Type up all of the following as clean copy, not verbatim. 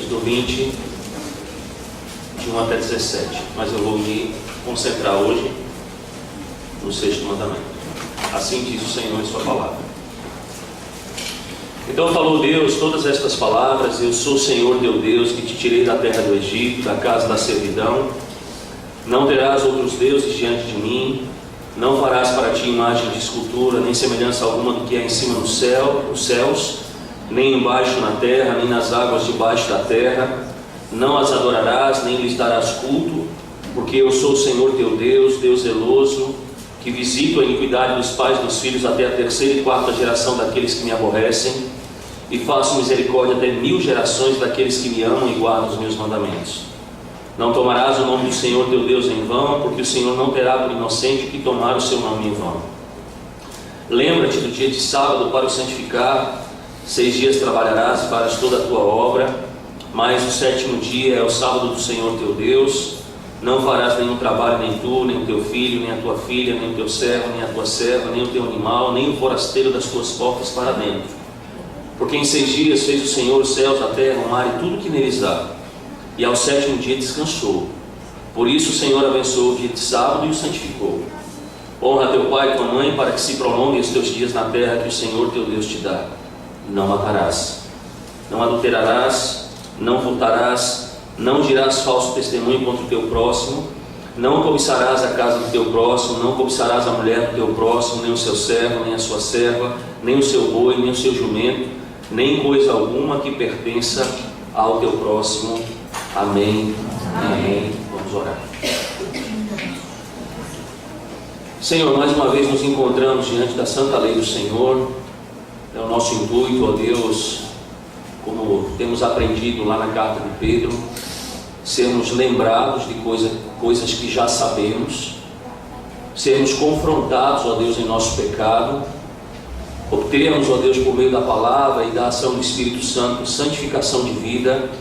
do 20, de 1 até 17. Mas eu vou me concentrar hoje no 6º mandamento. Assim diz o Senhor em sua palavra. Então falou Deus todas estas palavras: eu sou o Senhor teu Deus, que te tirei da terra do Egito, da casa da servidão. Não terás outros deuses diante de mim. Não farás para ti imagem de escultura, nem semelhança alguma do que há em cima no céu, nos céus, nem embaixo na terra, nem nas águas debaixo da terra. Não as adorarás, nem lhes darás culto, porque eu sou o Senhor teu Deus, Deus zeloso, que visito a iniquidade dos pais dos filhos até a 3ª e 4ª geração daqueles que me aborrecem, e faço misericórdia até 1000 gerações daqueles que me amam e guardam os meus mandamentos. Não tomarás o nome do Senhor teu Deus em vão, porque o Senhor não terá por inocente que tomar o seu nome em vão. Lembra-te do dia de sábado para o santificar. 6 dias trabalharás e farás toda a tua obra, mas o 7º dia é o sábado do Senhor teu Deus. Não farás nenhum trabalho, nem tu, nem o teu filho, nem a tua filha, nem o teu servo, nem a tua serva, nem o teu animal, nem o forasteiro das tuas portas para dentro. Porque em 6 dias fez o Senhor os céus, a terra, o mar e tudo que neles há, e ao 7º dia descansou. Por isso o Senhor abençoou o dia de sábado e o santificou. Honra teu pai e tua mãe, para que se prolonguem os teus dias na terra que o Senhor teu Deus te dá. Não matarás, não adulterarás, não furtarás, não dirás falso testemunho contra o teu próximo, não cobiçarás a casa do teu próximo, não cobiçarás a mulher do teu próximo, nem o seu servo, nem a sua serva, nem o seu boi, nem o seu jumento, nem coisa alguma que pertença ao teu próximo. Amém. Amém. Vamos orar. Senhor, mais uma vez nos encontramos diante da santa lei do Senhor. É o nosso intuito, ó Deus, como temos aprendido lá na carta de Pedro, sermos lembrados de coisas que já sabemos, sermos confrontados, ó Deus, em nosso pecado, obtermos, ó Deus, por meio da palavra e da ação do Espírito Santo, santificação de vida,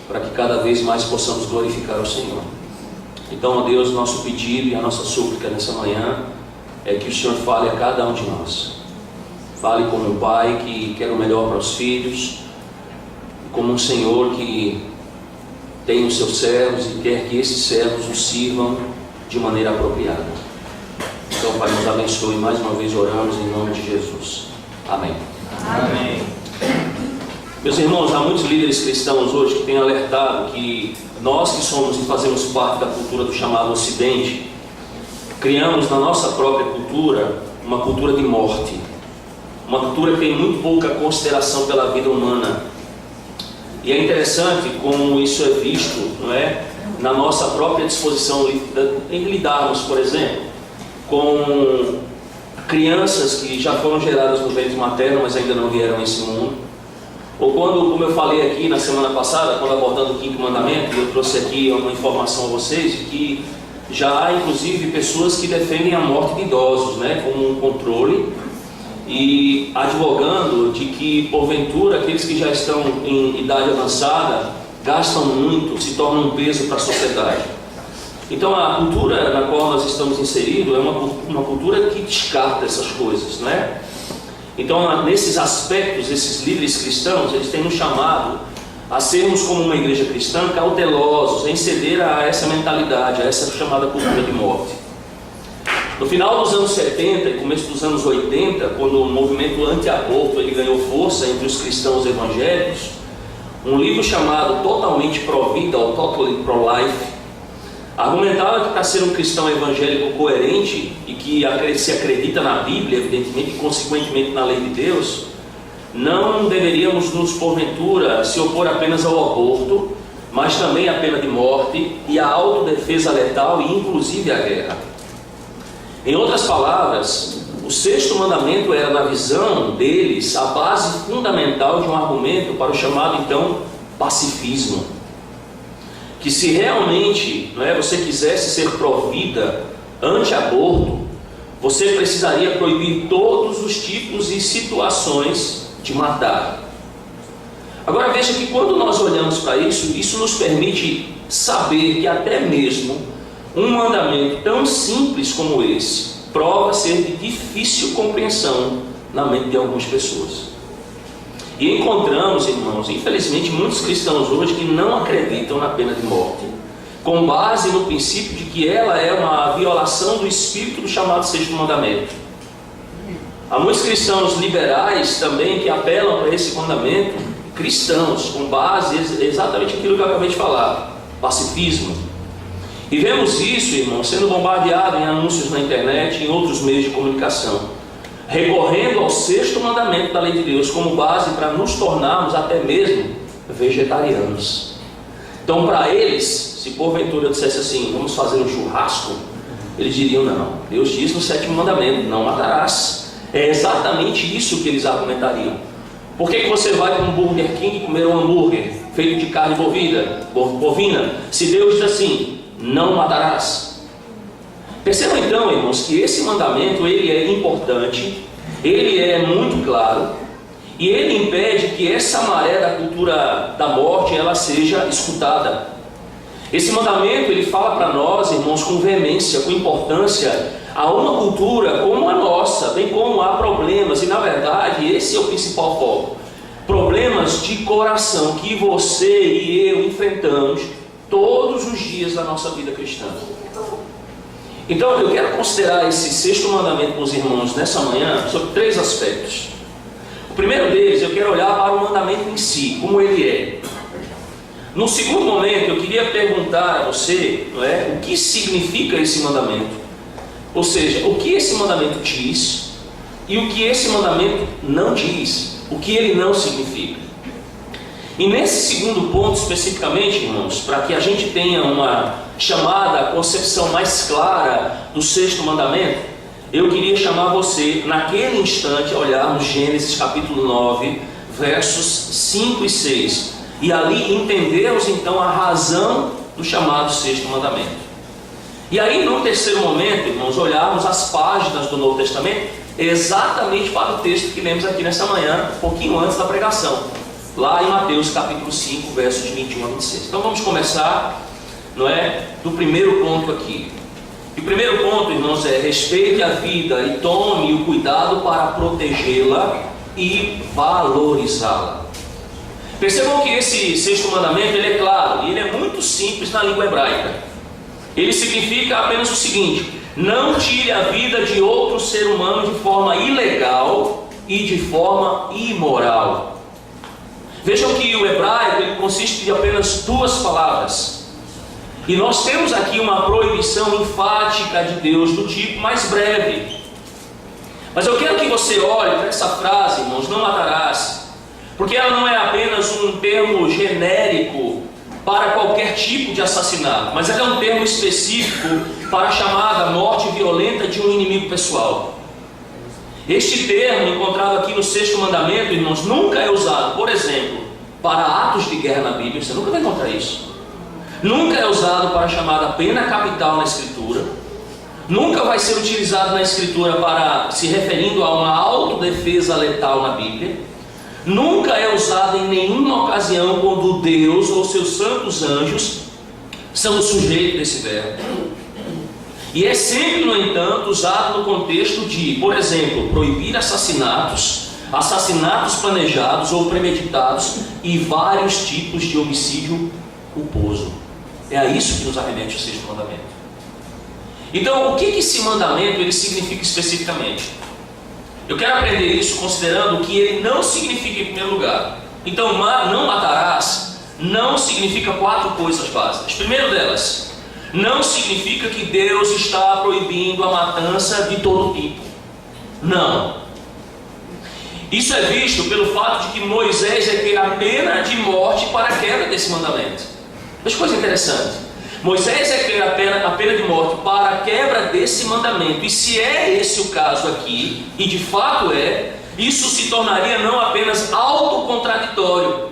para que cada vez mais possamos glorificar o Senhor. Então, ó Deus, nosso pedido e a nossa súplica nessa manhã é que o Senhor fale a cada um de nós. Fale como um pai que quer o melhor para os filhos, como um Senhor que tem os seus servos e quer que esses servos o sirvam de maneira apropriada. Então, Pai, nos abençoe. Mais uma vez oramos em nome de Jesus. Amém. Amém. Meus irmãos, há muitos líderes cristãos hoje que têm alertado que nós que somos e fazemos parte da cultura do chamado Ocidente, criamos na nossa própria cultura uma cultura de morte, uma cultura que tem muito pouca consideração pela vida humana. E é interessante como isso é visto, não é, na nossa própria disposição em lidarmos, por exemplo, com crianças que já foram geradas no ventre materno, mas ainda não vieram a esse mundo. Ou quando, como eu falei aqui na semana passada, quando abordando o 5º mandamento, eu trouxe aqui uma informação a vocês de que já há inclusive pessoas que defendem a morte de idosos, né, como um controle, e advogando de que, porventura, aqueles que já estão em idade avançada gastam muito, se tornam um peso para a sociedade. Então a cultura na qual nós estamos inseridos é uma cultura que descarta essas coisas, né? Então, nesses aspectos, esses líderes cristãos, eles têm nos chamado a sermos, como uma igreja cristã, cautelosos em ceder a essa mentalidade, a essa chamada cultura de morte. No final dos anos 70 e começo dos anos 80, quando o movimento anti-aborto ele ganhou força entre os cristãos evangélicos, um livro chamado Totalmente Pro-Vida, ou Totally Pro-Life, argumentava que para ser um cristão evangélico coerente e que se acredita na Bíblia, evidentemente, e consequentemente na lei de Deus, não deveríamos nos, porventura, se opor apenas ao aborto, mas também à pena de morte e à autodefesa letal e inclusive à guerra. Em outras palavras, o 6º mandamento era, na visão deles, a base fundamental de um argumento para o chamado, então, pacifismo. Que se realmente, não é, você quisesse ser pró-vida, anti-aborto, você precisaria proibir todos os tipos e situações de matar. Agora veja que quando nós olhamos para isso, isso nos permite saber que até mesmo um mandamento tão simples como esse prova ser de difícil compreensão na mente de algumas pessoas. E encontramos, irmãos, infelizmente, muitos cristãos hoje que não acreditam na pena de morte, com base no princípio de que ela é uma violação do espírito do chamado sexto mandamento. Há muitos cristãos liberais também que apelam para esse mandamento, cristãos, com base exatamente aquilo que eu acabei de falar, pacifismo. E vemos isso, irmãos, sendo bombardeado em anúncios na internet e em outros meios de comunicação, recorrendo ao sexto mandamento da lei de Deus como base para nos tornarmos até mesmo vegetarianos. Então, para eles, se porventura eu dissesse assim, vamos fazer um churrasco, eles diriam, não, Deus diz no sétimo mandamento, não matarás. É exatamente isso que eles argumentariam. Por que você vai para um Burger King comer um hambúrguer feito de carne bovina, se Deus diz assim, não matarás? Percebam então, irmãos, que esse mandamento ele é importante, ele é muito claro, e ele impede que essa maré da cultura da morte ela seja escutada. Esse mandamento ele fala para nós, irmãos, com veemência, com importância, a uma cultura como a nossa, bem como há problemas, e na verdade esse é o principal foco, problemas de coração que você e eu enfrentamos todos os dias da nossa vida cristã. Então eu quero considerar esse sexto mandamento com os irmãos nessa manhã sobre 3 aspectos. O primeiro deles, eu quero olhar para o mandamento em si, como ele é. No segundo momento, eu queria perguntar a você, não é, o que significa esse mandamento. Ou seja, o que esse mandamento diz e o que esse mandamento não diz, o que ele não significa. E nesse segundo ponto especificamente, irmãos, para que a gente tenha uma chamada concepção mais clara do sexto mandamento, eu queria chamar você, naquele instante, a olharmos Gênesis capítulo 9, versos 5 e 6, e ali entendermos então a razão do chamado sexto mandamento. E aí, no terceiro momento, irmãos, olharmos as páginas do Novo Testamento exatamente para o texto que lemos aqui nessa manhã, um pouquinho antes da pregação, lá em Mateus capítulo 5, versos 21 a 26. Então vamos começar, não é, do primeiro ponto aqui. E o primeiro ponto, irmãos, é: respeite a vida e tome o cuidado para protegê-la e valorizá-la. Percebam que esse sexto mandamento ele é claro e ele é muito simples na língua hebraica. Ele significa apenas o seguinte: não tire a vida de outro ser humano de forma ilegal e de forma imoral. Vejam que o hebraico ele consiste de apenas 2 palavras. E nós temos aqui uma proibição enfática de Deus do tipo mais breve. Mas eu quero que você olhe para essa frase, irmãos, não matarás, porque ela não é apenas um termo genérico para qualquer tipo de assassinato, mas ela é um termo específico para a chamada morte violenta de um inimigo pessoal. Este termo, encontrado aqui no sexto mandamento, irmãos, nunca é usado, por exemplo, para atos de guerra na Bíblia. Você nunca vai encontrar isso. Nunca é usado para a chamada pena capital na Escritura. Nunca vai ser utilizado na Escritura para se referindo a uma autodefesa letal na Bíblia. Nunca é usado em nenhuma ocasião quando Deus ou seus santos anjos são o sujeito desse verbo. E é sempre, no entanto, usado no contexto de, por exemplo, proibir assassinatos, assassinatos planejados ou premeditados e vários tipos de homicídio culposo. É a isso que nos arremete o sexto mandamento. Então, o que esse mandamento ele significa especificamente? Eu quero aprender isso considerando que ele não significa em primeiro lugar. Então, não matarás não significa 4 coisas básicas. Primeiro delas, não significa que Deus está proibindo a matança de todo tipo. Não. Isso é visto pelo fato de que Moisés requer a pena de morte para a quebra desse mandamento. Mas coisa interessante, Moisés requer a pena de morte para a quebra desse mandamento. E se é esse o caso aqui, e de fato é, isso se tornaria não apenas autocontraditório,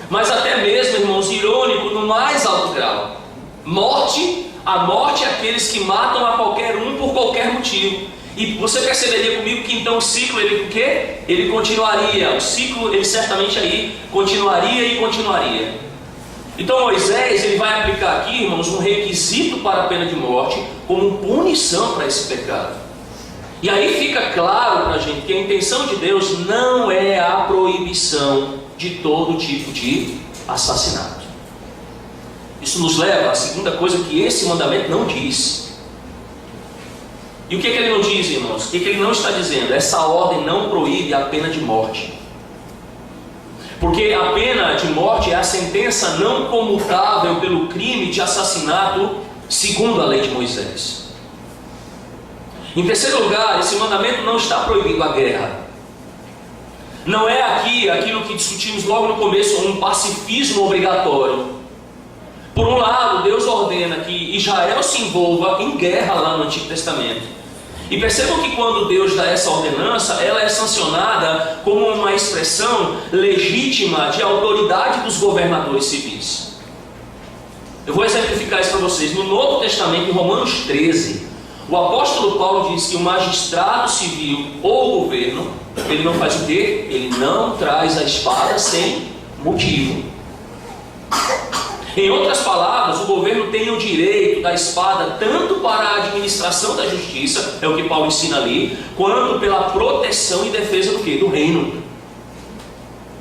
mas até mesmo, irmãos, irônico no mais alto grau. A morte é aqueles que matam a qualquer um por qualquer motivo. E você perceberia comigo que então o ciclo, ele o quê? Ele continuaria, o ciclo, ele certamente aí continuaria e continuaria. Então Moisés, ele vai aplicar aqui, irmãos, um requisito para a pena de morte como punição para esse pecado. E aí fica claro para a gente que a intenção de Deus não é a proibição de todo tipo de assassinato. Isso nos leva à segunda coisa que esse mandamento não diz. E o que é que ele não diz, irmãos? O que é que ele não está dizendo? Essa ordem não proíbe a pena de morte. Porque a pena de morte é a sentença não comutável pelo crime de assassinato segundo a lei de Moisés. Em terceiro lugar, esse mandamento não está proibindo a guerra. Não é aqui aquilo que discutimos logo no começo, um pacifismo obrigatório. Por um lado, Deus ordena que Israel se envolva em guerra lá no Antigo Testamento. E percebam que quando Deus dá essa ordenança, ela é sancionada como uma expressão legítima de autoridade dos governadores civis. Eu vou exemplificar isso para vocês. No Novo Testamento, em Romanos 13, o apóstolo Paulo diz que o magistrado civil ou o governo, ele não faz o quê? Ele não traz a espada sem motivo. Em outras palavras, o governo tem o direito da espada tanto para a administração da justiça, é o que Paulo ensina ali, quanto pela proteção e defesa do quê? Do reino.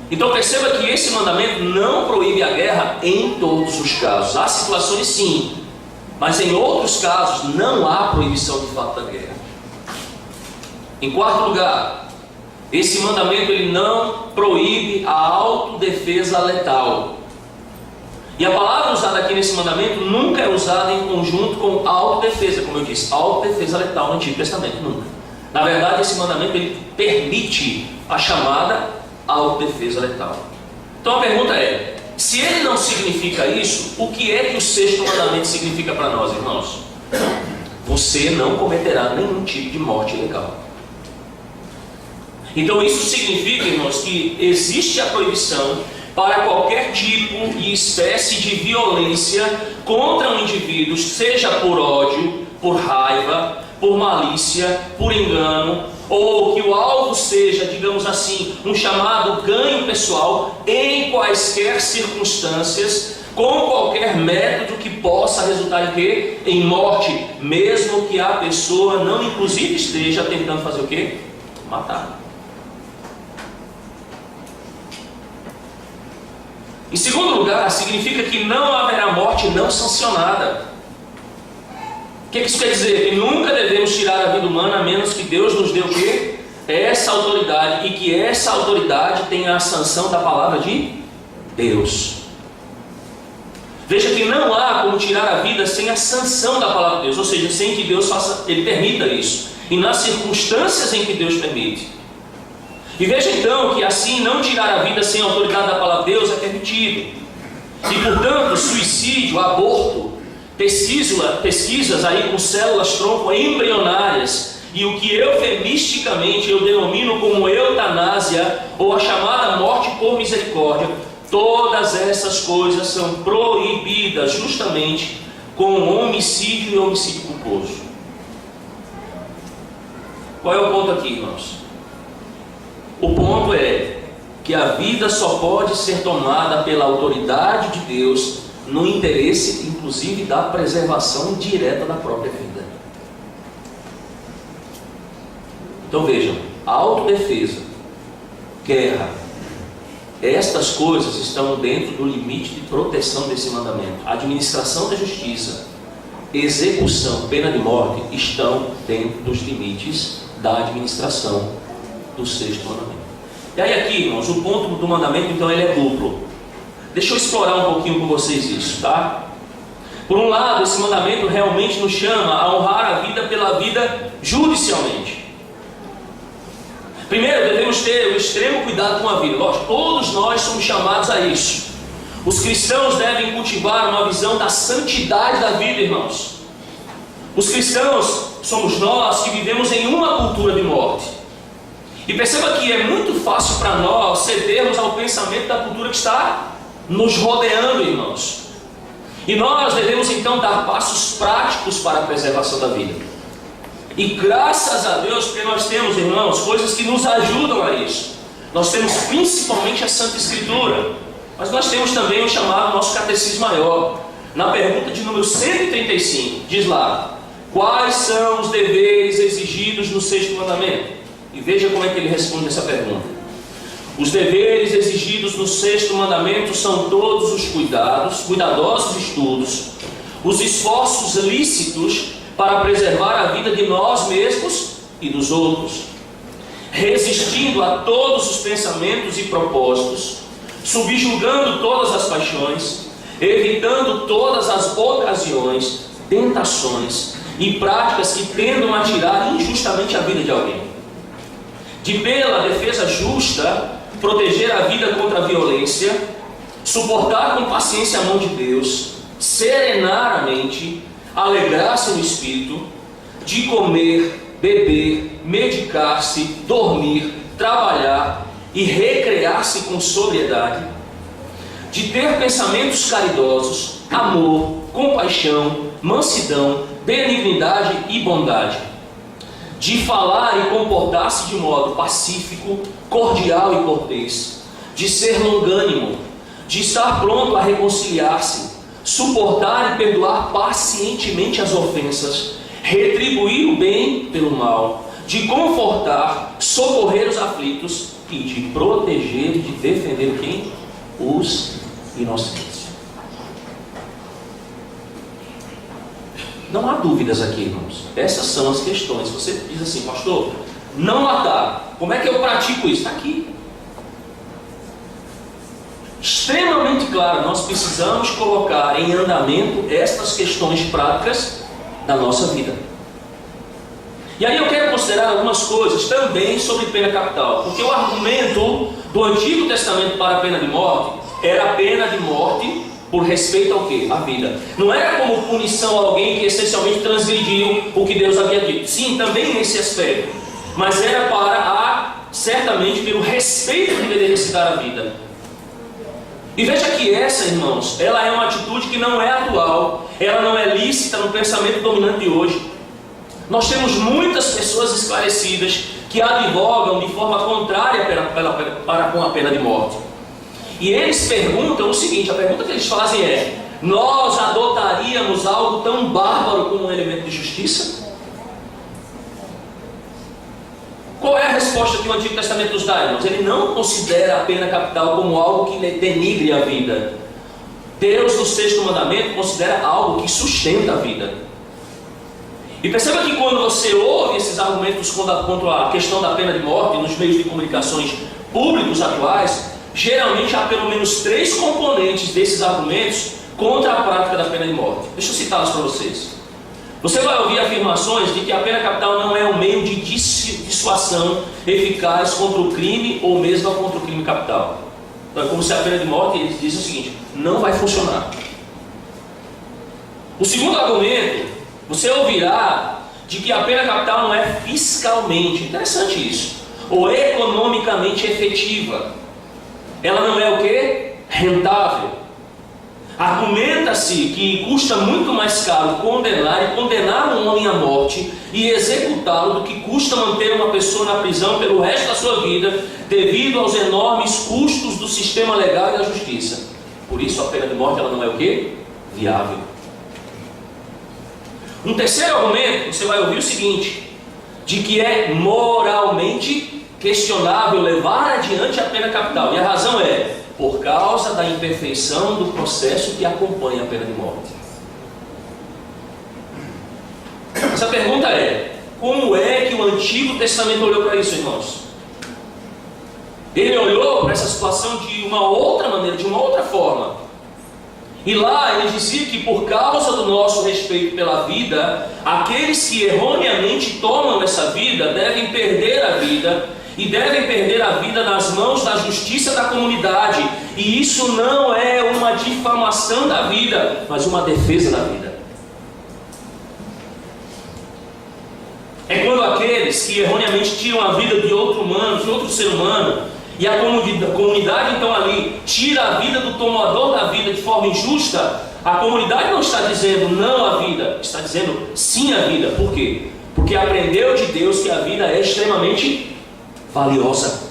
Então perceba que esse mandamento não proíbe a guerra em todos os casos. Há situações sim, mas em outros casos não há proibição de fato da guerra. Em quarto lugar, esse mandamento ele não proíbe a autodefesa letal. E a palavra usada aqui nesse mandamento nunca é usada em conjunto com autodefesa, como eu disse, autodefesa letal no Antigo Testamento, nunca. Na verdade, esse mandamento ele permite a chamada autodefesa letal. Então a pergunta é, se ele não significa isso, o que é que o sexto mandamento significa para nós, irmãos? Você não cometerá nenhum tipo de morte ilegal. Então isso significa, irmãos, que existe a proibição para qualquer tipo e espécie de violência contra um indivíduo, seja por ódio, por raiva, por malícia, por engano, ou que o alvo seja, digamos assim, um chamado ganho pessoal, em quaisquer circunstâncias, com qualquer método que possa resultar em quê? Em morte, mesmo que a pessoa não inclusive esteja tentando fazer o quê? Matar. Em segundo lugar, significa que não haverá morte não sancionada. O que isso quer dizer? Que nunca devemos tirar a vida humana a menos que Deus nos dê o quê? Essa autoridade, e que essa autoridade tenha a sanção da palavra de Deus. Veja que não há como tirar a vida sem a sanção da palavra de Deus, ou seja, sem que Deus faça, Ele permita isso, e nas circunstâncias em que Deus permite. E veja então que assim não tirar a vida sem a autoridade da palavra de Deus é permitido. E portanto, suicídio, aborto, pesquisas aí com células tronco embrionárias, e o que eufemisticamente eu denomino como eutanásia, ou a chamada morte por misericórdia, todas essas coisas são proibidas justamente com homicídio e homicídio culposo. Qual é o ponto aqui, irmãos? O ponto é que a vida só pode ser tomada pela autoridade de Deus no interesse, inclusive, da preservação direta da própria vida. Então vejam, autodefesa, guerra, estas coisas estão dentro do limite de proteção desse mandamento. A administração da justiça, execução, pena de morte, estão dentro dos limites da administração do sexto mandamento. E aí aqui, irmãos, o ponto do mandamento, então, ele é duplo. Deixa eu explorar um pouquinho com vocês isso, tá? Por um lado, esse mandamento realmente nos chama a honrar a vida pela vida judicialmente. Primeiro, devemos ter o extremo cuidado com a vida. Lógico, todos nós somos chamados a isso. Os cristãos devem cultivar uma visão da santidade da vida, irmãos. Os cristãos somos nós que vivemos em uma cultura de morte. E perceba que é muito fácil para nós cedermos ao pensamento da cultura que está nos rodeando, irmãos. E nós devemos então dar passos práticos para a preservação da vida. E graças a Deus, porque nós temos, irmãos, coisas que nos ajudam a isso. Nós temos principalmente a Santa Escritura, mas nós temos também o chamado nosso Catecismo Maior. Na pergunta de número 135, diz lá: quais são os deveres exigidos no sexto mandamento? E veja como é que ele responde essa pergunta. Os deveres exigidos no sexto mandamento são todos os cuidadosos estudos, os esforços lícitos para preservar a vida de nós mesmos e dos outros, resistindo a todos os pensamentos e propósitos, subjugando todas as paixões, evitando todas as ocasiões, tentações e práticas que tendam a tirar injustamente a vida de alguém. De pela defesa justa, proteger a vida contra a violência, suportar com paciência a mão de Deus, serenar a mente, alegrar-se no espírito, de comer, beber, medicar-se, dormir, trabalhar e recrear-se com sobriedade, de ter pensamentos caridosos, amor, compaixão, mansidão, benignidade e bondade, de falar e comportar-se de modo pacífico, cordial e cortês, de ser longânimo, de estar pronto a reconciliar-se, suportar e perdoar pacientemente as ofensas, retribuir o bem pelo mal, de confortar, socorrer os aflitos e de proteger e de defender quem? Os inocentes. Não há dúvidas aqui, irmãos. Essas são as questões. Você diz assim, pastor, não matar. Como é que eu pratico isso? Está aqui. Extremamente claro, nós precisamos colocar em andamento estas questões práticas da nossa vida. E aí eu quero considerar algumas coisas também sobre pena capital, porque o argumento do Antigo Testamento para a pena de morte era a pena de morte por respeito ao quê? À vida. Não era como punição a alguém que essencialmente transgrediu o que Deus havia dito. Sim, também nesse aspecto. Mas era para, certamente, pelo respeito que deveria se dar à vida. E veja que essa, irmãos, ela é uma atitude que não é atual, ela não é lícita no pensamento dominante de hoje. Nós temos muitas pessoas esclarecidas que advogam de forma contrária para com a pena de morte. E eles perguntam o seguinte, a pergunta que eles fazem é: nós adotaríamos algo tão bárbaro como um elemento de justiça? Qual é a resposta que o Antigo Testamento nos dá, irmãos? Ele não considera a pena capital como algo que denigre a vida. Deus, no sexto mandamento, considera algo que sustenta a vida. E perceba que quando você ouve esses argumentos contra a questão da pena de morte nos meios de comunicações públicos atuais, geralmente há pelo menos 3 componentes desses argumentos contra a prática da pena de morte. Deixa eu citá-los para vocês. Você vai ouvir afirmações de que a pena capital não é um meio de dissuasão eficaz contra o crime ou mesmo contra o crime capital. Então é como se a pena de morte, eles dizem o seguinte: não vai funcionar. O segundo argumento, você ouvirá de que a pena capital não é fiscalmente, interessante isso, ou economicamente efetiva. Ela não é o quê? Rentável. Argumenta-se que custa muito mais caro condenar um homem à morte e executá-lo do que custa manter uma pessoa na prisão pelo resto da sua vida, devido aos enormes custos do sistema legal e da justiça. Por isso a pena de morte ela não é o quê? Viável. Um terceiro argumento, você vai ouvir o seguinte, de que é moralmente questionável levar adiante a pena capital. E a razão é por causa da imperfeição do processo que acompanha a pena de morte. Essa pergunta é: como é que o Antigo Testamento olhou para isso, irmãos? Ele olhou para essa situação de uma outra maneira, de uma outra forma. E lá ele dizia que por causa do nosso respeito pela vida, aqueles que erroneamente tomam essa vida devem perder a vida, e devem perder a vida nas mãos da justiça da comunidade. E isso não é uma difamação da vida, mas uma defesa da vida. É quando aqueles que erroneamente tiram a vida de outro humano, de outro ser humano, e a comunidade então ali tira a vida do tomador da vida de forma injusta, a comunidade não está dizendo não à vida, está dizendo sim à vida. Por quê? Porque aprendeu de Deus que a vida é extremamente valiosa.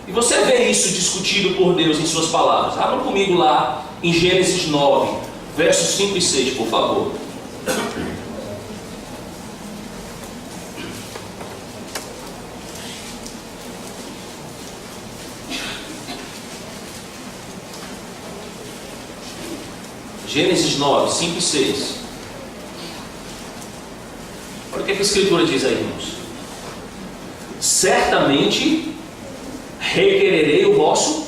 E você vê isso discutido por Deus em suas palavras. Abra comigo lá em Gênesis 9. versos 5 e 6, por favor. Gênesis 9, 5 e 6. Olha o que a Escritura diz aí, irmãos. Certamente requererei o vosso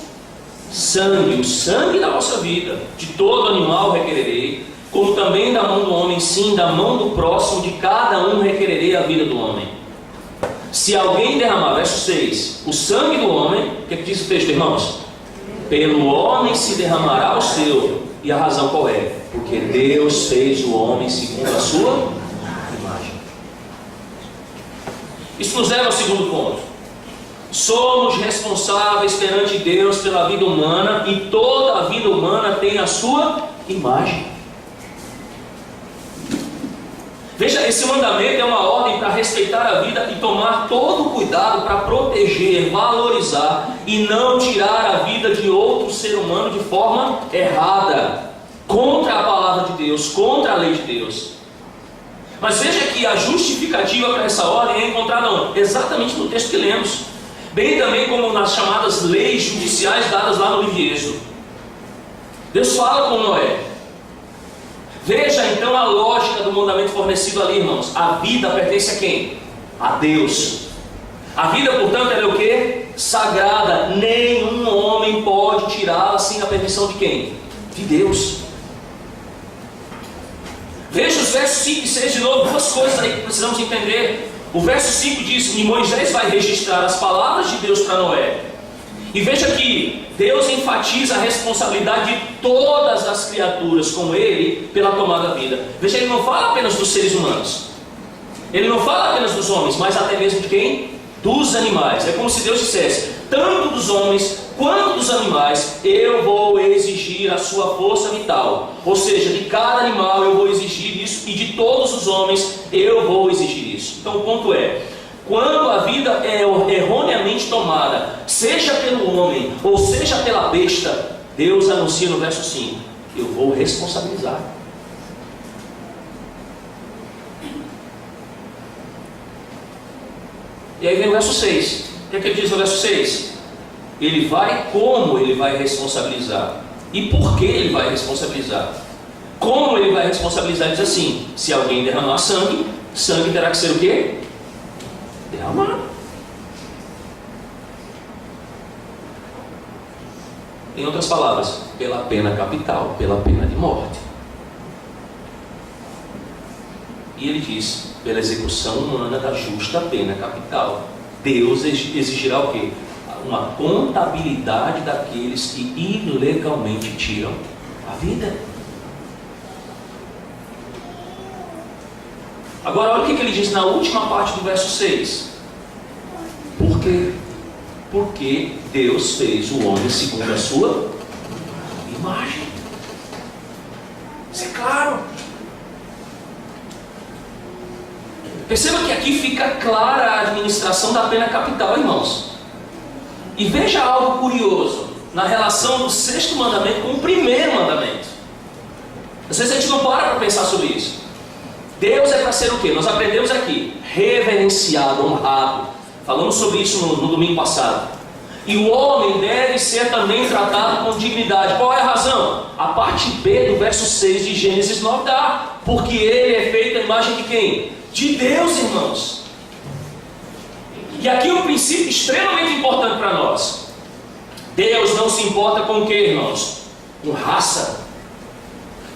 sangue, o sangue da vossa vida, de todo animal requererei, como também da mão do homem, sim, da mão do próximo, de cada um requererei a vida do homem. Se alguém derramar, verso 6, o sangue do homem, o que diz o texto, irmãos? Pelo homem se derramará o seu. E a razão qual é? Porque Deus fez o homem segundo a sua imagem. Isso nos leva ao segundo ponto. Somos responsáveis perante Deus pela vida humana, e toda a vida humana tem a sua imagem. Veja, esse mandamento é uma ordem para respeitar a vida e tomar todo o cuidado para proteger, valorizar e não tirar a vida de outro ser humano de forma errada, contra a palavra de Deus, contra a lei de Deus. Mas veja que a justificativa para essa ordem é encontrada exatamente no texto que lemos, bem também como nas chamadas leis judiciais dadas lá no livro de Êxodo. Deus fala com Noé. Veja então a lógica do mandamento fornecido ali, irmãos. A vida pertence a quem? A Deus. A vida, portanto, ela é o quê? Sagrada. Nenhum homem pode tirá-la sem a permissão de quem? De Deus. Veja os versos 5 e 6 de novo. Duas coisas aí que precisamos entender. O verso 5 diz que Moisés vai registrar as palavras de Deus para Noé. E veja que Deus enfatiza a responsabilidade de todas as criaturas com ele pela tomada da vida. Veja, ele não fala apenas dos seres humanos. Ele não fala apenas dos homens, mas até mesmo de quem? Dos animais. É como se Deus dissesse, tanto dos homens quanto dos animais, eu vou exigir a sua força vital. Ou seja, de cada animal eu vou exigir isso, e de todos os homens eu vou exigir isso. Então o ponto é, quando a vida é erroneamente tomada, seja pelo homem ou seja pela besta, Deus anuncia no verso 5, eu vou responsabilizar. E aí vem o verso 6. O que é que ele diz no verso 6? Como ele vai responsabilizar? E por que ele vai responsabilizar? Como ele vai responsabilizar? Ele diz assim, se alguém derramar sangue, sangue terá que ser o quê? Derramado. Em outras palavras, pela pena capital, pela pena de morte. E ele diz, pela execução humana da justa pena capital, Deus exigirá o quê? Uma contabilidade daqueles que ilegalmente tiram a vida. Agora olha o que ele diz na última parte do verso 6. Por quê? Porque Deus fez o homem segundo a sua imagem. Isso é claro. Perceba que aqui fica clara a administração da pena capital, irmãos. E veja algo curioso na relação do sexto mandamento com o primeiro mandamento. Às vezes a gente não para pensar sobre isso. Deus é para ser o quê? Nós aprendemos aqui, reverenciado, honrado. Falamos sobre isso no domingo passado. E o homem deve ser também tratado com dignidade. Qual é a razão? A parte B do verso 6 de Gênesis 9 dá. Porque ele é feito à imagem de quem? De Deus, irmãos. E aqui um princípio extremamente importante para nós. Deus não se importa com o que, irmãos? Com raça.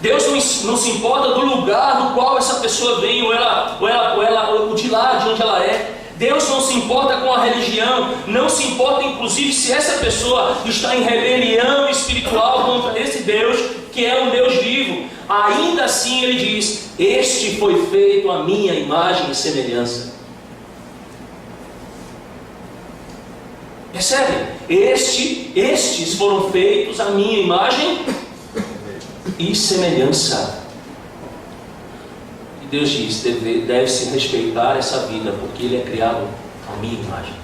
Deus não se importa do lugar do qual essa pessoa vem, ou de lá de onde ela é. Deus não se importa com a religião, não se importa inclusive se essa pessoa está em rebelião espiritual contra esse Deus, que é um Deus vivo. Ainda assim ele diz, este foi feito à minha imagem e semelhança. Percebe? Estes foram feitos à minha imagem e semelhança. E Deus diz, deve-se respeitar essa vida, porque ele é criado à minha imagem.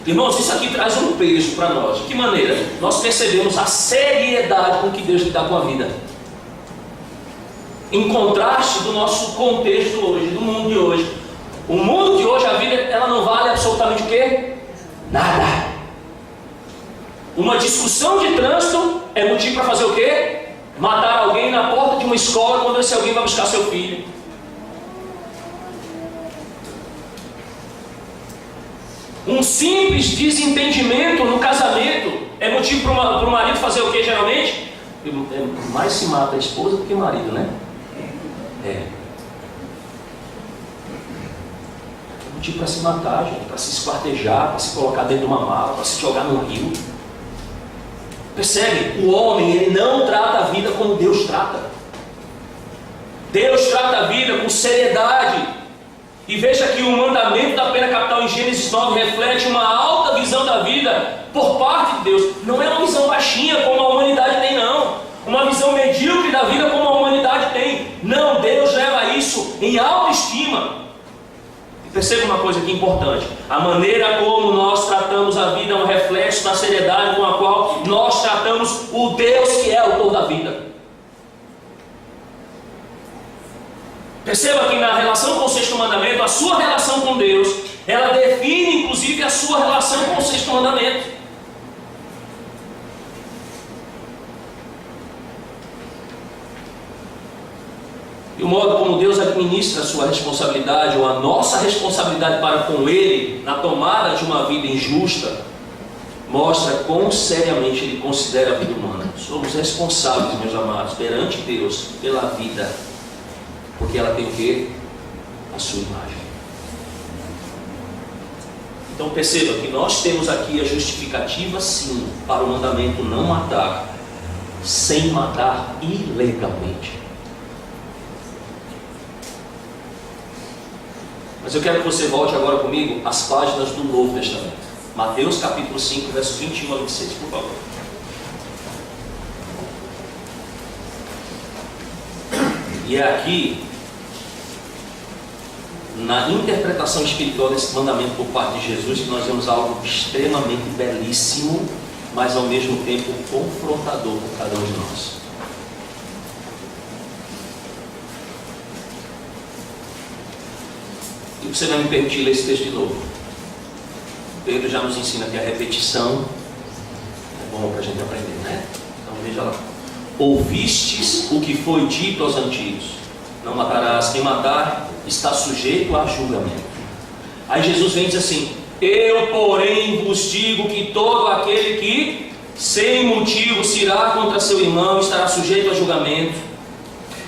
Irmãos, isso aqui traz um peso para nós. De que maneira? Nós percebemos a seriedade com que Deus lida com a vida. Em contraste do nosso contexto hoje, do mundo de hoje. O mundo de hoje, a vida, ela não vale absolutamente o quê? Nada. Uma discussão de trânsito é motivo para fazer o quê? Matar alguém na porta de uma escola quando esse alguém vai buscar seu filho. Um simples desentendimento no casamento é motivo para o marido fazer o quê, geralmente? Mais se mata a esposa do que o marido, né? É motivo para se matar, gente, para se esquartejar, para se colocar dentro de uma mala, para se jogar no rio. Percebe? O homem, ele não trata a vida como Deus trata. Deus trata a vida com seriedade. E veja que o mandamento da pena capital em Gênesis 9 reflete uma alta visão da vida por parte de Deus. Não é uma visão baixinha como a humanidade tem, não. Uma visão medíocre da vida como a humanidade tem. Não, Deus leva isso em alta estima. E perceba uma coisa aqui importante. A maneira como nós tratamos a vida é um reflexo da seriedade com a qual nós tratamos o Deus que é autor da vida. Perceba que na relação com o sexto mandamento, a sua relação com Deus, ela define inclusive a sua relação com o sexto mandamento. E o modo como Deus administra a sua responsabilidade, ou a nossa responsabilidade para com Ele, na tomada de uma vida injusta, mostra quão seriamente Ele considera a vida humana. Somos responsáveis, meus amados, perante Deus, pela vida. Porque ela tem o quê? A sua imagem. Então perceba que nós temos aqui a justificativa sim para o mandamento não matar, sem matar ilegalmente. Mas eu quero que você volte agora comigo às páginas do Novo Testamento. Mateus capítulo 5, versos 21 a 26, por favor. E é aqui, na interpretação espiritual desse mandamento por parte de Jesus, que nós vemos algo extremamente belíssimo, mas ao mesmo tempo confrontador por cada um de nós. E você vai me permitir ler esse texto de novo. Pedro já nos ensina que a repetição é bom para a gente aprender, né? Então veja lá. Ouvistes o que foi dito aos antigos: não matarás. Quem matar está sujeito a julgamento. Aí Jesus vem e diz assim: eu porém vos digo que todo aquele que sem motivo se irá contra seu irmão estará sujeito a julgamento.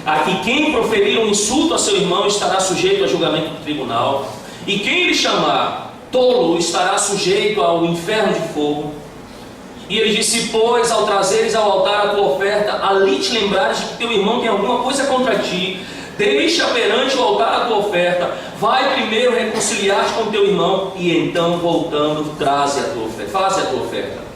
Aqui quem proferir um insulto a seu irmão estará sujeito a julgamento do tribunal. E quem lhe chamar tolo estará sujeito ao inferno de fogo. E ele disse: pois ao trazeres ao altar a tua oferta, ali te lembrares de que teu irmão tem alguma coisa contra ti, deixa perante o altar a tua oferta, vai primeiro reconciliar-te com teu irmão, e então voltando traze a tua oferta, faze a tua oferta.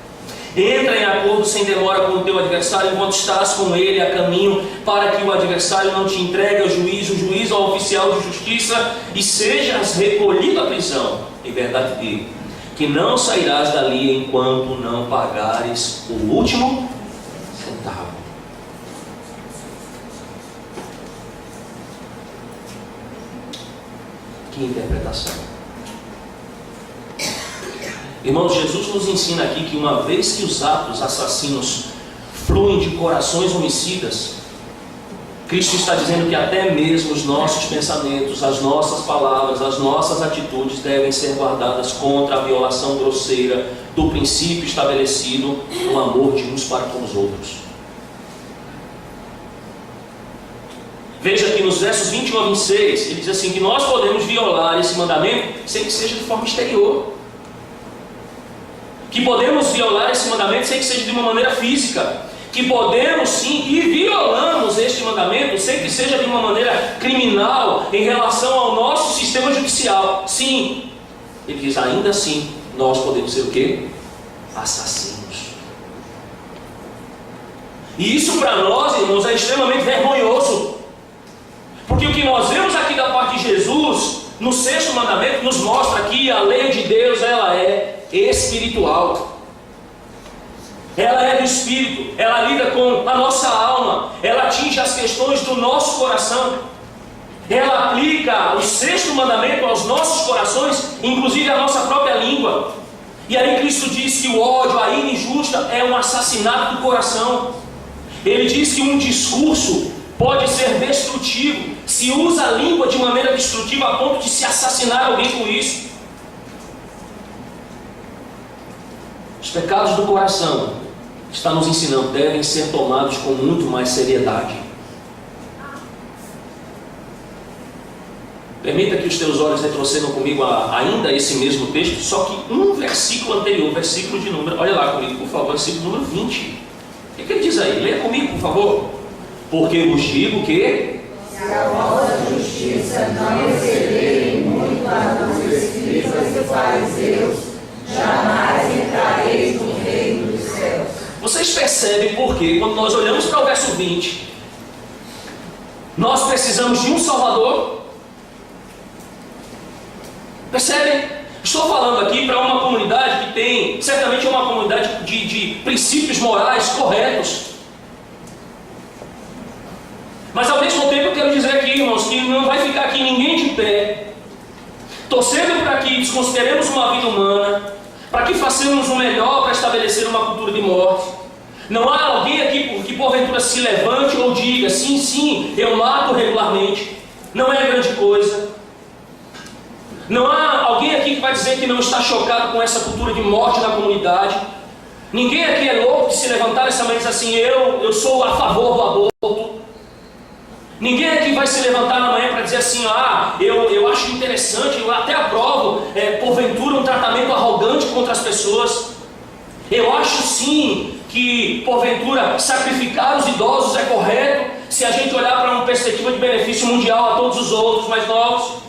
Entra em acordo sem demora com o teu adversário enquanto estás com ele a caminho, para que o adversário não te entregue ao juiz, o juiz ao oficial de justiça, e sejas recolhido à prisão. Em verdade digo que não sairás dali enquanto não pagares o último centavo. Que interpretação! Irmãos, Jesus nos ensina aqui que uma vez que os atos assassinos fluem de corações homicidas, Cristo está dizendo que até mesmo os nossos pensamentos, as nossas palavras, as nossas atitudes devem ser guardadas contra a violação grosseira do princípio estabelecido no amor de uns para com os outros. Veja que nos versos 21 a 26, ele diz assim, que nós podemos violar esse mandamento sem que seja de forma exterior. Que podemos violar esse mandamento sem que seja de uma maneira física. Que podemos sim, e violamos este mandamento sem que seja de uma maneira criminal em relação ao nosso sistema judicial. Sim, ele diz, ainda assim, nós podemos ser o quê? Assassinos. E isso para nós, irmãos, é extremamente vergonhoso. Porque o que nós vemos aqui da parte de Jesus no sexto mandamento nos mostra que a lei de Deus, ela é espiritual. Ela é do Espírito, ela lida com a nossa alma, ela atinge as questões do nosso coração. Ela aplica o sexto mandamento aos nossos corações, inclusive à nossa própria língua. E aí Cristo diz que o ódio, a ira injusta é um assassinato do coração. Ele diz que um discurso pode ser destrutivo, se usa a língua de maneira destrutiva a ponto de se assassinar alguém com isso. Os pecados do coração, está nos ensinando, devem ser tomados com muito mais seriedade. Permita que os teus olhos retrocedam comigo ainda esse mesmo texto, só que um versículo anterior, versículo de número, olha lá comigo, por favor, versículo número 20. O que ele diz aí? Leia comigo, por favor. Porque vos digo que se a vossa justiça não excederem muito a dos escribas e fariseus, jamais entrareis no reino dos céus. Vocês percebem porque, quando nós olhamos para o verso 20, nós precisamos de um Salvador? Percebem? Estou falando aqui para uma comunidade que tem, certamente uma comunidade de princípios morais corretos. Mas ao mesmo tempo eu quero dizer aqui, irmãos, que não vai ficar aqui ninguém de pé, torcendo para que desconsideremos uma vida humana, para que façamos o melhor para estabelecer uma cultura de morte. Não há alguém aqui que porventura se levante ou diga, sim, eu mato regularmente, não é grande coisa. Não há alguém aqui que vai dizer que não está chocado com essa cultura de morte na comunidade. Ninguém aqui é louco de se levantar essa manhã e dizer assim, eu sou a favor do aborto. Ninguém aqui vai se levantar na manhã para dizer assim, eu acho interessante, eu até aprovo, porventura, um tratamento arrogante contra as pessoas. Eu acho sim que, porventura, sacrificar os idosos é correto, se a gente olhar para uma perspectiva de benefício mundial a todos os outros mais novos.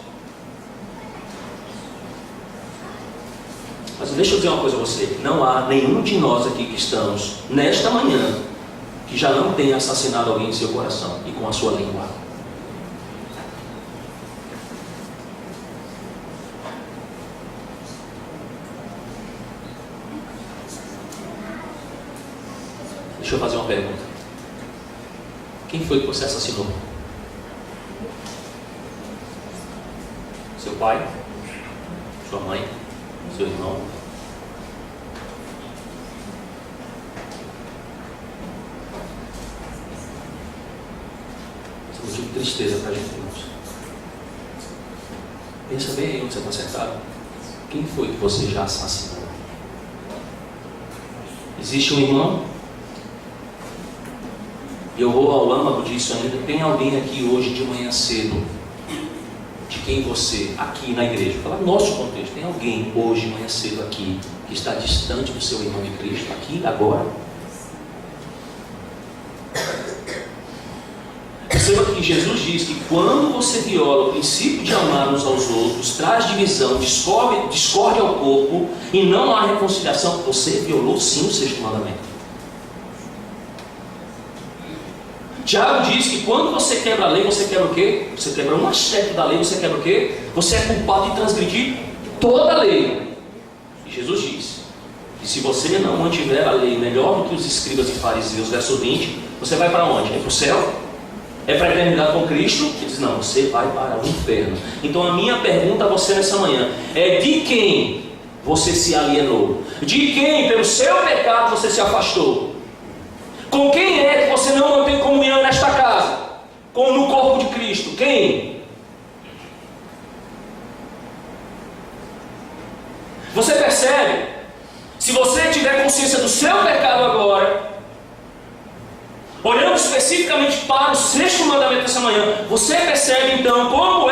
Mas deixa eu dizer uma coisa a você, não há nenhum de nós aqui que estamos, nesta manhã, que já não tenha assassinado alguém em seu coração e com a sua língua. Deixa eu fazer uma pergunta. Quem foi que você assassinou? Seu pai? Sua mãe? Seu irmão? Isso é motivo de tristeza para a gente, irmãos. Pensa bem aí onde você está sentado. Quem foi que você já assassinou? Existe um irmão? E eu vou ao âmago disso ainda. Tem alguém aqui hoje de manhã cedo, de quem você, aqui na igreja, falar nosso contexto, tem alguém hoje de manhã cedo aqui, que está distante do seu irmão em Cristo, aqui, agora? Perceba que Jesus diz que quando você viola o princípio de amar uns aos outros, traz divisão, discórdia ao corpo, e não há reconciliação, você violou sim o sexto mandamento. Tiago diz que quando você quebra a lei, você quebra o quê? Você quebra um aspecto da lei, você quebra o quê? Você é culpado de transgredir toda a lei. E Jesus diz que se você não mantiver a lei melhor do que os escribas e fariseus, verso 20, você vai para onde? É para o céu? É para a eternidade com Cristo? Ele diz, não, você vai para o inferno. Então a minha pergunta a você nessa manhã é: de quem você se alienou? De quem, pelo seu pecado, você se afastou? Com quem é que você não mantém comunhão nesta casa? No corpo de Cristo? Quem? Você percebe? Se você tiver consciência do seu pecado agora, olhando especificamente para o sexto mandamento dessa manhã, você percebe então como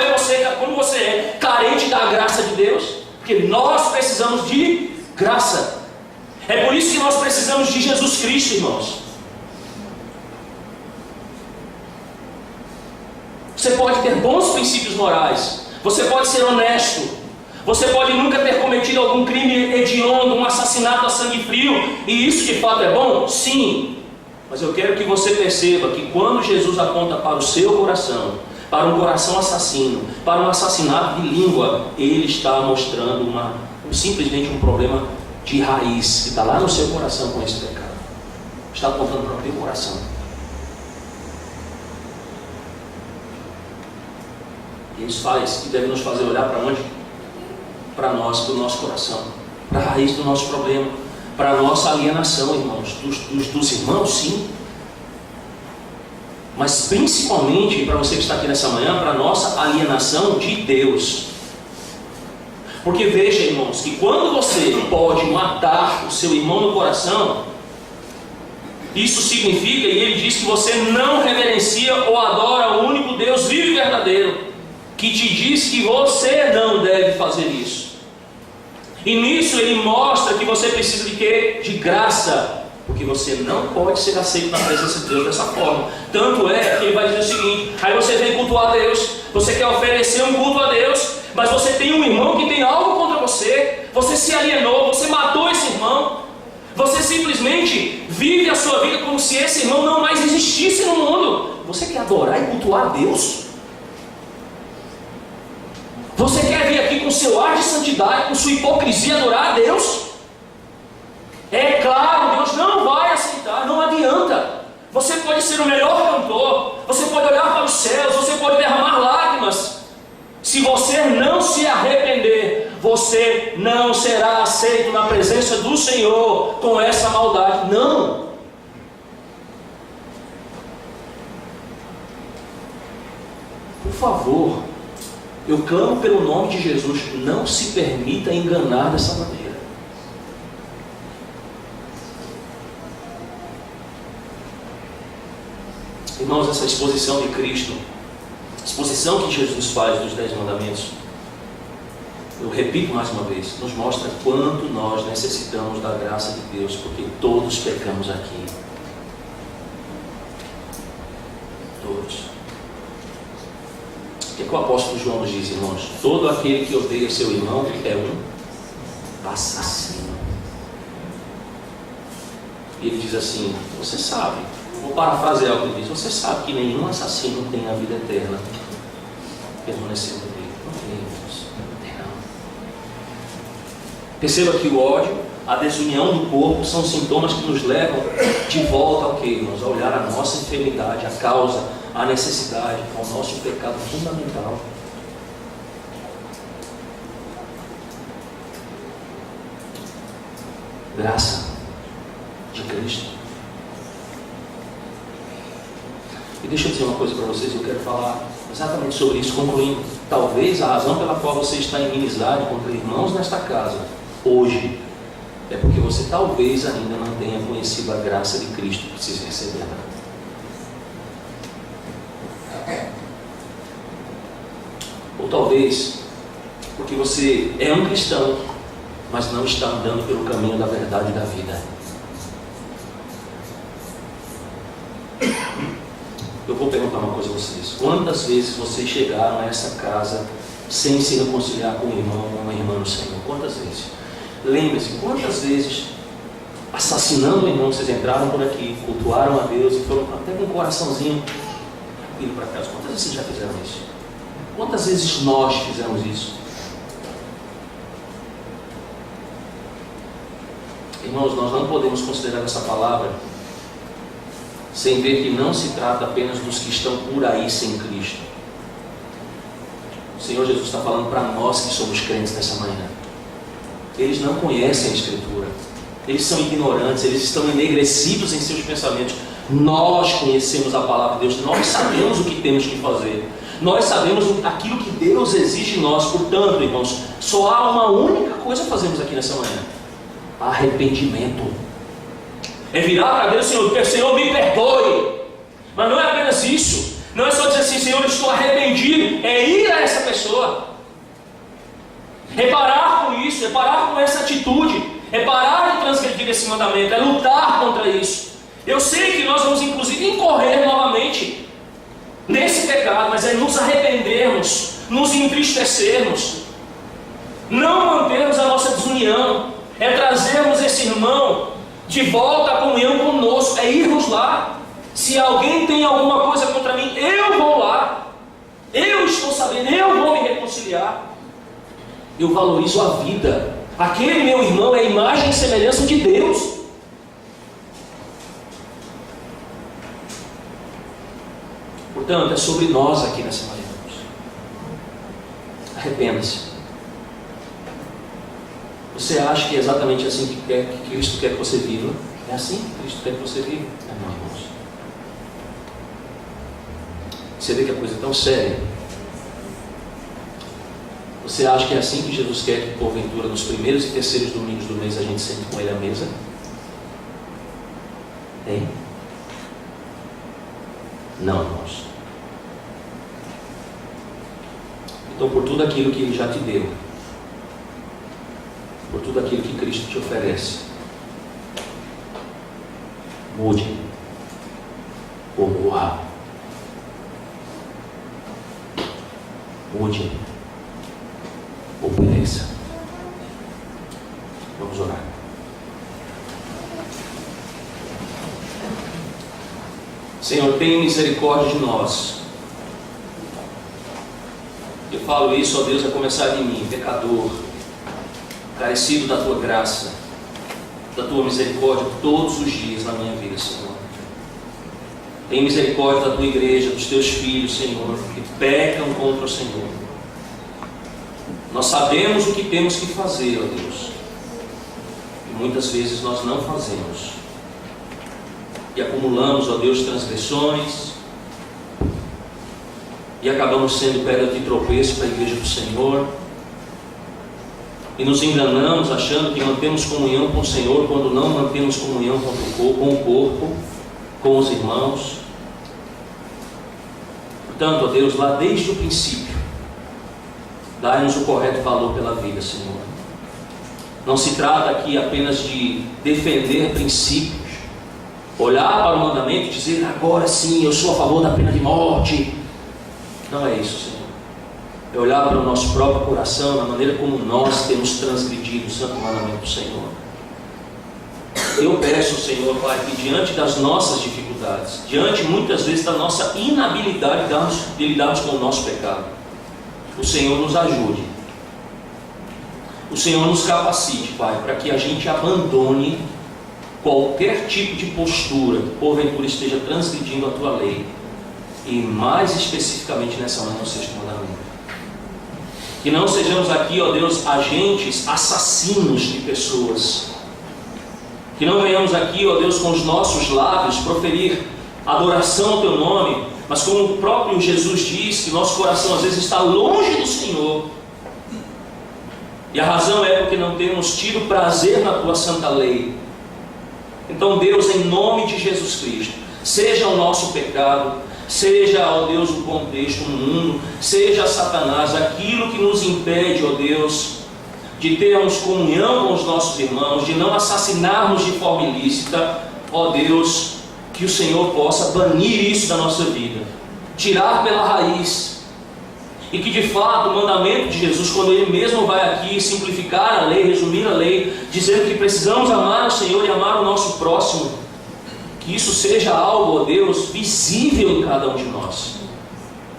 você é carente da graça de Deus? Porque nós precisamos de graça. É por isso que nós precisamos de Jesus Cristo, irmãos. Você pode ter bons princípios morais, você pode ser honesto, você pode nunca ter cometido algum crime hediondo, um assassinato a sangue frio, e isso de fato é bom? Sim. Mas eu quero que você perceba que quando Jesus aponta para o seu coração, para um coração assassino, para um assassinato de língua, ele está mostrando simplesmente um problema de raiz, que está lá no seu coração com esse pecado. Está apontando para o teu coração. E isso faz, e deve nos fazer olhar para onde? Para nós, para o nosso coração, para a raiz do nosso problema, para a nossa alienação, irmãos, dos irmãos, sim, mas principalmente, para você que está aqui nessa manhã, para a nossa alienação de Deus. Porque veja, irmãos, que quando você pode matar o seu irmão no coração, isso significa, e ele diz que você não reverencia ou adora o único Deus vivo e verdadeiro, que te diz que você não deve fazer isso. E nisso ele mostra que você precisa de quê? De graça. Porque você não pode ser aceito na presença de Deus dessa forma. Tanto é que ele vai dizer o seguinte: aí você vem cultuar a Deus, você quer oferecer um culto a Deus, mas você tem um irmão que tem algo contra você, você se alienou, você matou esse irmão, você simplesmente vive a sua vida como se esse irmão não mais existisse no mundo. Você quer adorar e cultuar a Deus? Você quer vir aqui com seu ar de santidade, com sua hipocrisia, adorar a Deus? É claro, Deus não vai aceitar, não adianta. Você pode ser o melhor cantor, você pode olhar para os céus, você pode derramar lágrimas. Se você não se arrepender, você não será aceito na presença do Senhor com essa maldade. Não. Por favor, eu clamo pelo nome de Jesus, não se permita enganar dessa maneira. Irmãos, essa exposição de Cristo, exposição que Jesus faz dos 10 mandamentos, eu repito mais uma vez, nos mostra quanto nós necessitamos da graça de Deus, porque todos pecamos aqui. Todos. O que o apóstolo João nos diz, irmãos? Todo aquele que odeia seu irmão é um assassino. E ele diz assim: você sabe, vou parafrasear o que ele diz, você sabe que nenhum assassino tem a vida eterna permanecendo nele. Não tem, irmãos, não tem não. Perceba que o ódio, a desunião do corpo são sintomas que nos levam de volta ao que, irmãos? A olhar a nossa enfermidade, a causa, a necessidade, ao nosso pecado fundamental. Graça de Cristo. E deixa eu dizer uma coisa para vocês, eu quero falar exatamente sobre isso, concluindo. Talvez a razão pela qual você está em inimizade contra irmãos nesta casa, hoje, é porque você talvez ainda não tenha conhecido a graça de Cristo que precisa receber. Ou talvez porque você é um cristão, mas não está andando pelo caminho da verdade e da vida. Eu vou perguntar uma coisa a vocês: quantas vezes vocês chegaram a essa casa sem se reconciliar com um irmão ou uma irmã no Senhor? Quantas vezes? Lembre-se, quantas vezes, assassinando o irmão, vocês entraram por aqui, cultuaram a Deus e foram até com um coraçãozinho indo para casa? Quantas vezes vocês já fizeram isso? Quantas vezes nós fizemos isso? Irmãos, nós não podemos considerar essa palavra sem ver que não se trata apenas dos que estão por aí sem Cristo. O Senhor Jesus está falando para nós que somos crentes nessa manhã. Eles não conhecem a Escritura, eles são ignorantes, eles estão enegrecidos em seus pensamentos. Nós conhecemos a palavra de Deus, nós sabemos o que temos que fazer, nós sabemos aquilo que Deus exige de nós. Portanto, irmãos, só há uma única coisa a fazermos aqui nessa manhã: arrependimento. É virar para Deus: Senhor, me perdoe. Mas não é apenas isso, não é só dizer assim: Senhor, eu estou arrependido. É ir a essa pessoa, é parar com isso, é parar com essa atitude, é parar de transgredir esse mandamento, é lutar contra isso. Eu sei que nós vamos inclusive incorrer novamente nesse pecado, mas é nos arrependermos, nos entristecermos, não mantermos a nossa desunião, é trazermos esse irmão de volta à comunhão conosco, é irmos lá. Se alguém tem alguma coisa contra mim, eu vou lá. Eu estou sabendo, eu vou me reconciliar. Eu valorizo a vida. Aquele meu irmão é a imagem e semelhança de Deus. Portanto, é sobre nós aqui nessa manhã. Arrependa-se. Você acha que é exatamente assim que Cristo quer que você viva? É assim que Cristo quer que você viva? Não, irmãos. Você vê que a coisa é tão séria. Você acha que é assim que Jesus quer que, porventura, nos primeiros e terceiros domingos do mês a gente sente com Ele à mesa? Hein? Não, irmãos. Então, por tudo aquilo que Ele já te deu, por tudo aquilo que Cristo te oferece, mude ou morra. Mude ou pereça. Vamos orar. Senhor, tenha misericórdia de nós. Eu falo isso, ó Deus, a começar de mim, pecador, carecido da Tua graça, da Tua misericórdia todos os dias na minha vida, Senhor. Tenha misericórdia da Tua igreja, dos Teus filhos, Senhor, que pecam contra o Senhor. Nós sabemos o que temos que fazer, ó Deus, e muitas vezes nós não fazemos. E acumulamos, ó Deus, transgressões, e acabamos sendo pedra de tropeço para a igreja do Senhor, e nos enganamos achando que mantemos comunhão com o Senhor, quando não mantemos comunhão com o corpo, com os irmãos. Portanto, ó Deus, lá desde o princípio, dai-nos o correto valor pela vida, Senhor. Não se trata aqui apenas de defender princípios, olhar para o mandamento e dizer, agora sim, eu sou a favor da pena de morte. Não é isso, Senhor. É olhar para o nosso próprio coração, na maneira como nós temos transgredido o santo mandamento do Senhor. Eu peço, Senhor, Pai, que diante das nossas dificuldades, diante muitas vezes da nossa inabilidade de lidarmos com o nosso pecado, o Senhor nos ajude. O Senhor nos capacite, Pai, para que a gente abandone qualquer tipo de postura que porventura esteja transgredindo a Tua lei, e mais especificamente nessa manhã no sexto mandamento. Que não sejamos aqui, ó Deus, agentes assassinos de pessoas. Que não venhamos aqui, ó Deus, com os nossos lábios proferir adoração ao Teu nome, mas como o próprio Jesus diz, que nosso coração às vezes está longe do Senhor. E a razão é porque não temos tido prazer na Tua santa lei. Então, Deus, em nome de Jesus Cristo, seja o nosso pecado, seja, ó Deus, o contexto, o mundo, seja Satanás, aquilo que nos impede, ó Deus, de termos comunhão com os nossos irmãos, de não assassinarmos de forma ilícita, ó Deus, que o Senhor possa banir isso da nossa vida, tirar pela raiz, e que de fato o mandamento de Jesus, quando Ele mesmo vai aqui simplificar a lei, resumir a lei, dizendo que precisamos amar o Senhor e amar o nosso próximo, que isso seja algo, ó Deus, visível em cada um de nós,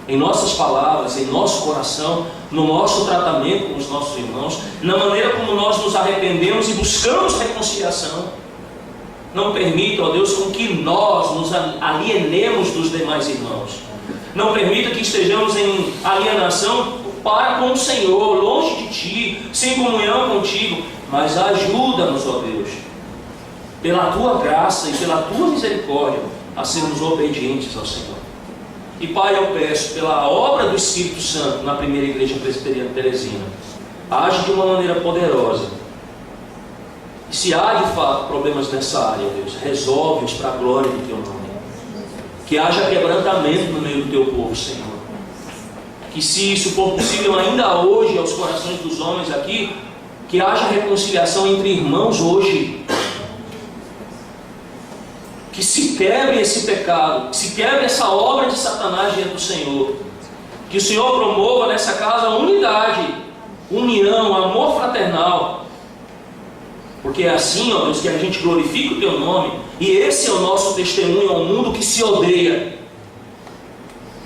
em nossas palavras, em nosso coração, no nosso tratamento com os nossos irmãos, na maneira como nós nos arrependemos e buscamos reconciliação. Não permita, ó Deus, com que nós nos alienemos dos demais irmãos. Não permita que estejamos em alienação para com o Senhor, longe de Ti, sem comunhão contigo, mas ajuda-nos, ó Deus, pela Tua graça e pela Tua misericórdia, a sermos obedientes ao Senhor. E Pai, eu peço, pela obra do Espírito Santo na primeira igreja presbiteriana Teresina, age de uma maneira poderosa. E se há de fato problemas nessa área, Deus, resolve-os para a glória do Teu nome. Que haja quebrantamento no meio do Teu povo, Senhor. Que se isso for possível ainda hoje aos corações dos homens aqui, que haja reconciliação entre irmãos hoje. Que se quebre esse pecado, que se quebre essa obra de Satanás diante do Senhor. Que o Senhor promova nessa casa unidade, união, amor fraternal. Porque é assim, ó Deus, que a gente glorifica o Teu nome. E esse é o nosso testemunho ao mundo que se odeia,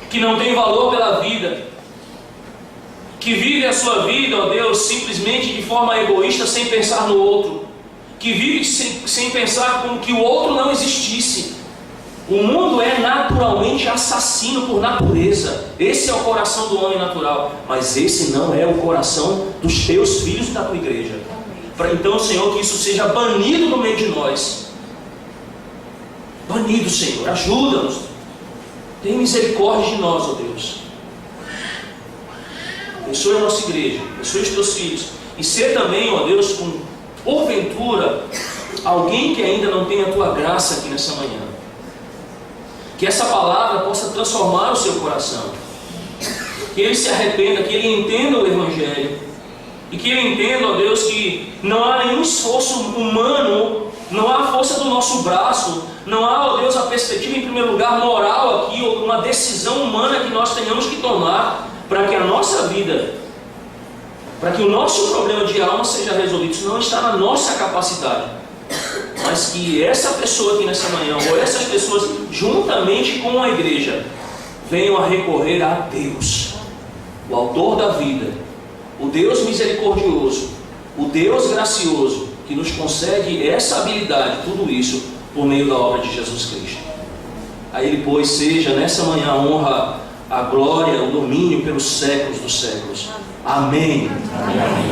que que não tem valor pela vida, que vive a sua vida, ó Deus, simplesmente de forma egoísta, sem pensar no outro, que vive sem pensar como que o outro não existisse. O mundo é naturalmente assassino por natureza. Esse é o coração do homem natural, mas esse não é o coração dos teus filhos da tua igreja. Então, Senhor, que isso seja banido do meio de nós. Banido, Senhor, ajuda-nos. Tem misericórdia de nós, ó Deus. Abençoe a nossa igreja, abençoe os teus filhos. E ser também, ó Deus, com porventura, alguém que ainda não tem a tua graça aqui nessa manhã. Que essa palavra possa transformar o seu coração. Que ele se arrependa, que ele entenda o Evangelho. E que ele entenda, ó Deus, que não há nenhum esforço humano, não há a força do nosso braço, não há, ó Deus, a perspectiva, em primeiro lugar, moral aqui, ou uma decisão humana que nós tenhamos que tomar para que a nossa vida, para que o nosso problema de alma seja resolvido. Isso não está na nossa capacidade, mas que essa pessoa aqui nessa manhã, ou essas pessoas, juntamente com a igreja, venham a recorrer a Deus, o autor da vida, o Deus misericordioso, o Deus gracioso, que nos concede essa habilidade, tudo isso, por meio da obra de Jesus Cristo. A Ele, pois, seja nessa manhã a honra, a glória, o domínio pelos séculos dos séculos. Amém. Amém.